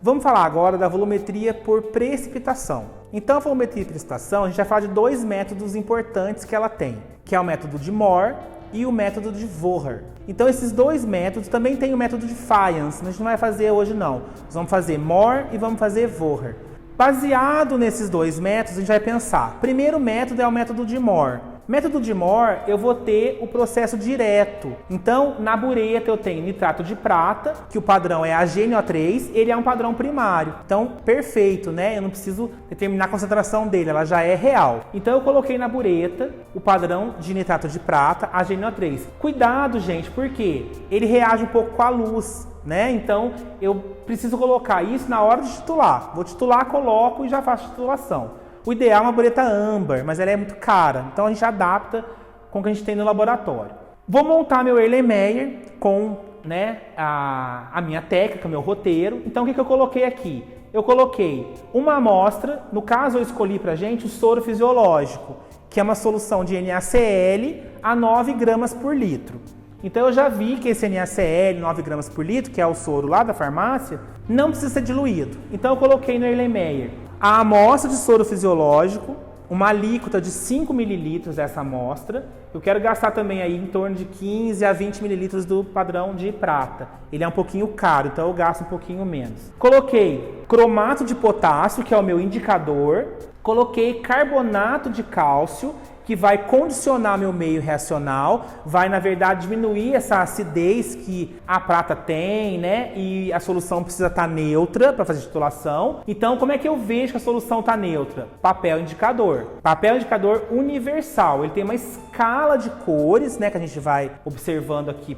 Vamos falar agora da volumetria por precipitação. Então, a volumetria por precipitação, a gente vai falar de dois métodos importantes que ela tem, que é o método de Mohr e o método de Volher. Então, esses dois métodos, também tem o método de Fayence, mas a gente não vai fazer hoje não. Nós vamos fazer Mohr e vamos fazer Volher. Baseado nesses dois métodos, a gente vai pensar. Primeiro método é o método de Mohr. Método de Mohr, eu vou ter o processo direto. Então, na bureta eu tenho nitrato de prata, que o padrão é AgNO3, ele é um padrão primário. Então, perfeito, né? Eu não preciso determinar a concentração dele, ela já é real. Então, eu coloquei na bureta o padrão de nitrato de prata, AgNO3. Cuidado, gente, porque ele reage um pouco com a luz, né? Então, eu preciso colocar isso na hora de titular. Vou titular, coloco e já faço titulação. O ideal é uma bureta âmbar, mas ela é muito cara, então a gente adapta com o que a gente tem no laboratório. Vou montar meu Erlenmeyer com, né, a minha técnica, meu roteiro. Então o que eu coloquei aqui? Eu coloquei uma amostra, no caso eu escolhi pra gente o soro fisiológico, que é uma solução de NaCl a 9 gramas por litro. Então eu já vi que esse NaCl, 9 gramas por litro, que é o soro lá da farmácia, não precisa ser diluído. Então eu coloquei no Erlenmeyer a amostra de soro fisiológico, uma alíquota de 5 ml dessa amostra. Eu quero gastar também aí em torno de 15 a 20 ml do padrão de prata. Ele é um pouquinho caro, então eu gasto um pouquinho menos. Coloquei cromato de potássio, que é o meu indicador. Coloquei carbonato de cálcio, que vai condicionar meu meio reacional, vai, na verdade, diminuir essa acidez que a prata tem, né? E a solução precisa estar neutra para fazer titulação. Então, como é que eu vejo que a solução está neutra? Papel indicador. Papel indicador universal. Ele tem uma escala de cores, né? Que a gente vai observando aqui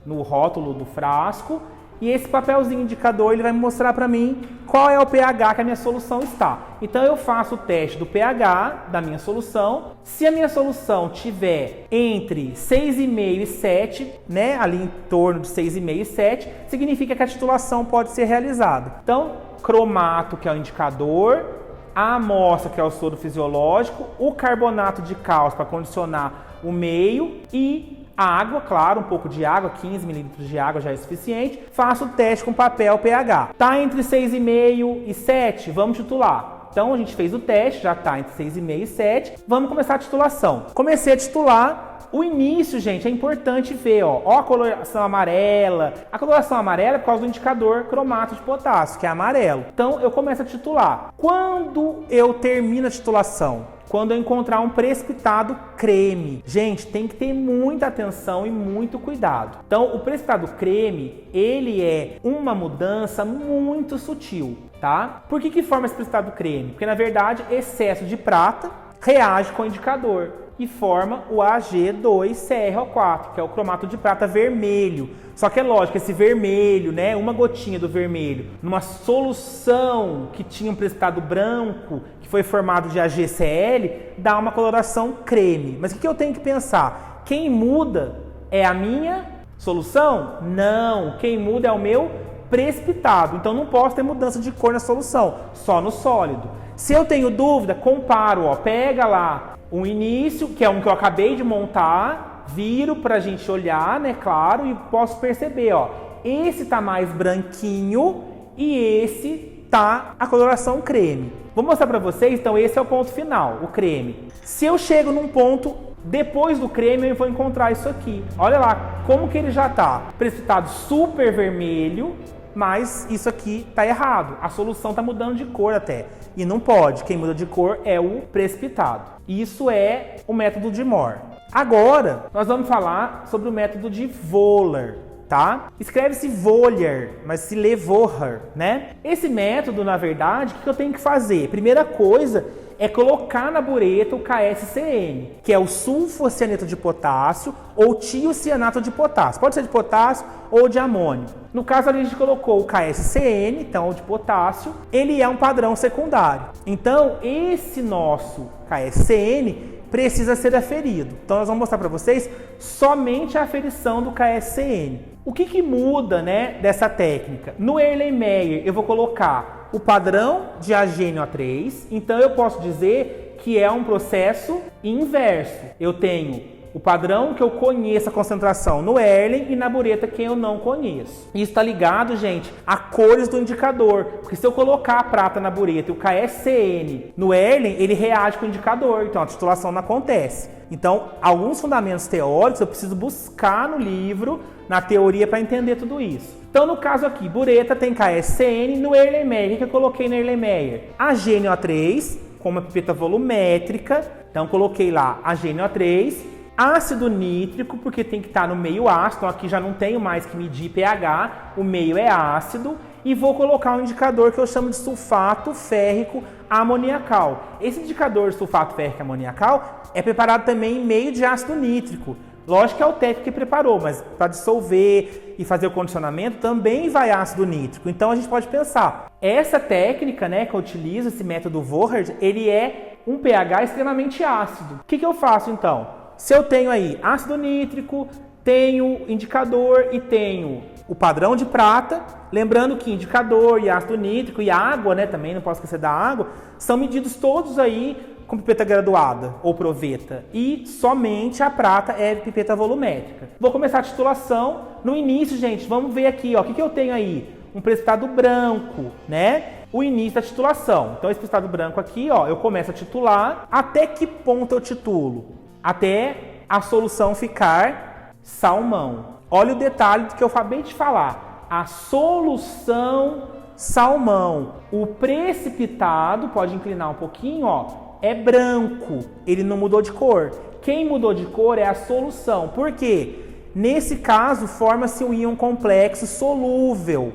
no rótulo do frasco. E esse papelzinho indicador, ele vai mostrar para mim qual é o pH que a minha solução está. Então eu faço o teste do pH da minha solução. Se a minha solução tiver entre 6,5 e 7, né, ali em torno de 6,5 e 7, significa que a titulação pode ser realizada. Então, cromato, que é o indicador, a amostra, que é o soro fisiológico, o carbonato de cálcio para condicionar o meio e água, claro, um pouco de água, 15 ml de água já é suficiente. Faço o teste com papel pH. Tá entre 6,5 e 7, vamos titular. Então a gente fez o teste, já tá entre 6,5 e 7. Vamos começar a titulação. Comecei a titular. O início, gente, é importante ver, ó a coloração amarela. A coloração amarela é por causa do indicador cromato de potássio, que é amarelo. Então eu começo a titular. Quando eu termino a titulação? Quando eu encontrar um precipitado creme. Gente, tem que ter muita atenção e muito cuidado. Então, o precipitado creme, ele é uma mudança muito sutil, tá? Por que forma esse precipitado creme? Porque, na verdade, excesso de prata reage com o indicador e forma o Ag2CrO4, que é o cromato de prata vermelho. Só que é lógico, esse vermelho, né, uma gotinha do vermelho, numa solução que tinha um precipitado branco, que foi formado de AgCl, dá uma coloração creme. Mas o que eu tenho que pensar? Quem muda é a minha solução? Não, quem muda é o meu precipitado. Então não posso ter mudança de cor na solução, só no sólido. Se eu tenho dúvida, comparo, ó, pega lá o início, que é um que eu acabei de montar, viro para a gente olhar, né, claro, e posso perceber, ó, esse tá mais branquinho e esse tá a coloração creme. Vou mostrar para vocês, então esse é o ponto final, o creme. Se eu chego num ponto depois do creme, eu vou encontrar isso aqui. Olha lá como que ele já tá precipitado super vermelho, mas isso aqui tá errado. A solução tá mudando de cor até. E não pode. Quem muda de cor é o precipitado. Isso é o método de Mohr. Agora, nós vamos falar sobre o método de Volher, tá? Escreve-se Volher, mas se lê Volher, né? Esse método, na verdade, o que eu tenho que fazer? Primeira coisa é colocar na bureta o KSCN, que é o sulfocianeto de potássio ou tiocianato de potássio. Pode ser de potássio ou de amônio. No caso, a gente colocou o KSCN, então o de potássio, ele é um padrão secundário. Então, esse nosso KSCN precisa ser aferido. Então, nós vamos mostrar para vocês somente a aferição do KSCN. O que muda, né, dessa técnica? No Erlenmeyer, eu vou colocar o padrão de AgNO3, então eu posso dizer que é um processo inverso. Eu tenho O padrão que eu conheço a concentração no Erlen e na bureta que eu não conheço. Isso está ligado, gente, a cores do indicador. Porque se eu colocar a prata na bureta e o KSCN no Erlen, ele reage com o indicador. Então a titulação não acontece. Então, alguns fundamentos teóricos eu preciso buscar no livro, na teoria, para entender tudo isso. Então, no caso aqui, bureta tem KSCN no Erlenmeyer. O que eu coloquei no Erlenmeyer? A GNO3, como a pipeta volumétrica. Então, coloquei lá a GNO3. Ácido nítrico, porque tem que estar no meio ácido. Então, aqui já não tenho mais que medir pH. O meio é ácido. E vou colocar um indicador que eu chamo de sulfato férrico amoniacal. Esse indicador de sulfato férrico amoniacal é preparado também em meio de ácido nítrico. Lógico que é o técnico que preparou, mas para dissolver e fazer o condicionamento também vai ácido nítrico. Então a gente pode pensar, essa técnica, né, que eu utilizo, esse método Vohard, ele é um pH extremamente ácido. O que eu faço então? Se eu tenho aí ácido nítrico, tenho indicador e tenho o padrão de prata, lembrando que indicador e ácido nítrico e água, né, também não posso esquecer da água, são medidos todos aí com pipeta graduada ou proveta, e somente a prata é pipeta volumétrica. Vou começar a titulação. No início, gente, vamos ver aqui, ó, o que eu tenho aí? Um precipitado branco, né? O início da titulação. Então esse precipitado branco aqui, ó, eu começo a titular. Até que ponto eu titulo? Até a solução ficar salmão. Olha o detalhe do que eu acabei de falar. A solução salmão. O precipitado, pode inclinar um pouquinho, ó, é branco. Ele não mudou de cor. Quem mudou de cor é a solução. Por quê? Nesse caso, forma-se um íon complexo solúvel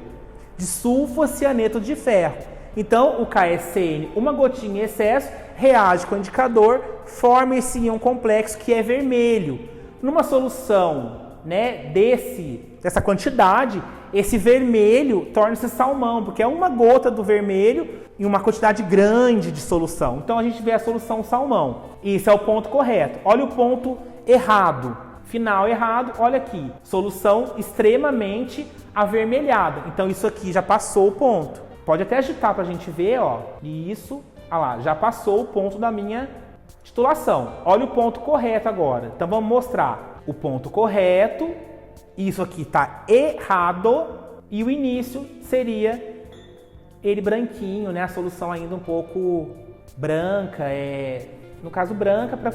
de sulfocianeto de ferro. Então, o KSCN, uma gotinha em excesso, reage com o indicador, forma esse íon complexo que é vermelho. Numa solução, né, dessa quantidade, esse vermelho torna-se salmão, porque é uma gota do vermelho em uma quantidade grande de solução. Então a gente vê a solução salmão. Isso é o ponto correto. Olha o ponto errado. Final errado, olha aqui. Solução extremamente avermelhada. Então isso aqui já passou o ponto. Pode até agitar para a gente ver, ó. Isso, olha lá, já passou o ponto da minha titulação. Olha o ponto correto agora. Então vamos mostrar o ponto correto. Isso aqui está errado e o início seria ele branquinho, né? A solução ainda um pouco branca, no caso branca para